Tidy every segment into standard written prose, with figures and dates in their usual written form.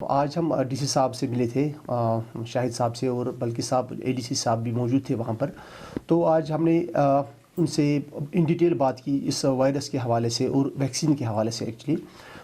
आज हम डीसी साहब से मिले थे, शाहिद साहब से, और बल्कि साहब एडीसी साहब भी मौजूद थे वहाँ पर। तो आज हमने उनसे इन डिटेल बात की इस वायरस के हवाले से और वैक्सीन के हवाले से एक्चुअली।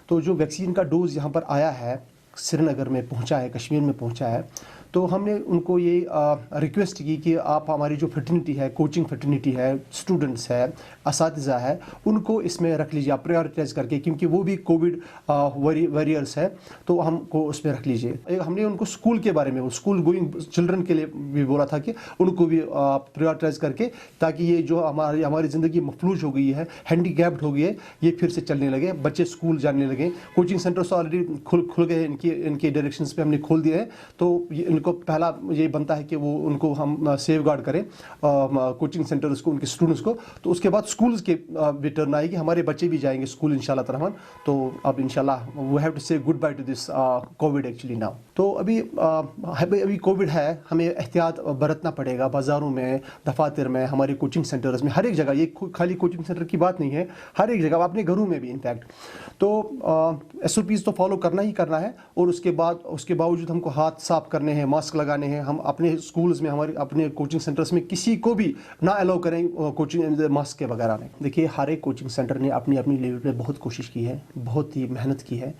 तो जो वैक्सीन का डोज़ यहाँ पर आया है, श्रीनगर में पहुँचा है, कश्मीर में पहुँचा है, तो हमने उनको ये रिक्वेस्ट की कि आप हमारी जो फ्रेटर्निटी है, कोचिंग फ्रेटर्निटी है, स्टूडेंट्स है, असातिज़ा है, उनको इसमें रख लीजिए आप प्रायोरिटाइज़ करके, क्योंकि वो भी कोविड वॉरियर्स है, तो हमको उसमें रख लीजिए। हमने उनको स्कूल के बारे में, स्कूल गोइंग चिल्ड्रन के लिए भी बोला था कि उनको भी प्रायोरिटाइज़ करके, ताकि ये जो हमारी ज़िंदगी मफलूज हो गई है, हैंडीकैप्ड हो गई है, ये फिर से चलने लगे, बच्चे स्कूल जाने लगे। कोचिंग सेंटर्स ऑलरेडी खुल गए, इनके डायरेक्शंस पे हमने खोल दिए हैं। तो इनको पहला ये बनता है कि वो उनको हम सेफ गार्ड करें, कोचिंग सेंटर्स को, उनके स्टूडेंट्स को। तो उसके बाद स्कूल्स के भी टर्न आएगी, हमारे बच्चे भी जाएंगे स्कूल इंशाल्लाह रहमान। तो अब इंशाल्लाह वी हैव टू से good by two this Covid actually now. तो अभी कोविड है, हमें एहतियात बरतना पड़ेगा। बाज़ारों में, दफातर में, हमारे कोचिंग सेंटर्स में, हर एक जगह, ये खाली कोचिंग सेंटर की बात नहीं है, हर एक जगह, अपने घरों में भी इनफैक्ट। तो SOPs तो फॉलो करना ही करना है, और उसके बावजूद हमको हाथ साफ करने हैं, मास्क लगाने हैं। हम अपने स्कूल्स में, हमारे अपने कोचिंग सेंटर्स में किसी को भी ना अलाउ करें कोचिंग मास्क के वगैरह में। देखिए, हर एक कोचिंग सेंटर ने अपनी अपनी लेवल पे बहुत कोशिश की है, बहुत ही मेहनत की है।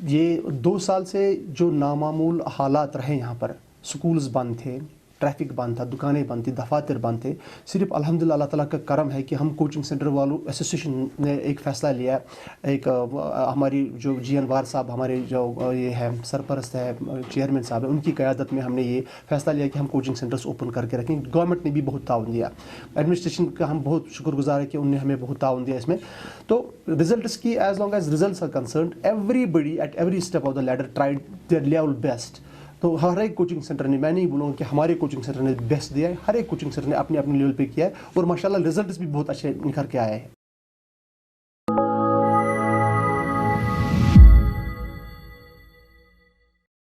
ये 2 साल से जो नामामूल हालात रहे यहाँ पर, स्कूल्स बंद थे, ट्रैफिक बंद था, दुकानें बंद थी, दफातर बंद थे। सिर्फ अल्हम्दुलिल्लाह अल्लाह ताला का करम है कि हम कोचिंग सेंटर वालों एसोसिएशन ने एक फ़ैसला लिया। एक हमारी जो GN वार साहब, हमारे जो ये है सरपरस्त है, चेयरमैन साहब है, उनकी क़यादत में हमने ये फ़ैसला लिया कि हम कोचिंग सेंटर्स ओपन करके रखें। गवर्नमेंट ने भी बहुत ताउन दिया, एडमिनिस्ट्रेशन का हम बहुत शुक्रगुजार है कि उन्होंने हमें बहुत ताउन दिया इसमें। तो रिजल्ट्स की, as long as results are concerned, everybody at every step of the ladder tried their level best. तो हर एक कोचिंग सेंटर ने, मैं नहीं बोलूँगा कि हमारे कोचिंग सेंटर ने बेस्ट दिया है, हर एक कोचिंग सेंटर ने अपने अपने लेवल पे किया है, और माशाल्लाह रिजल्ट्स भी बहुत अच्छे निखर के आए हैं।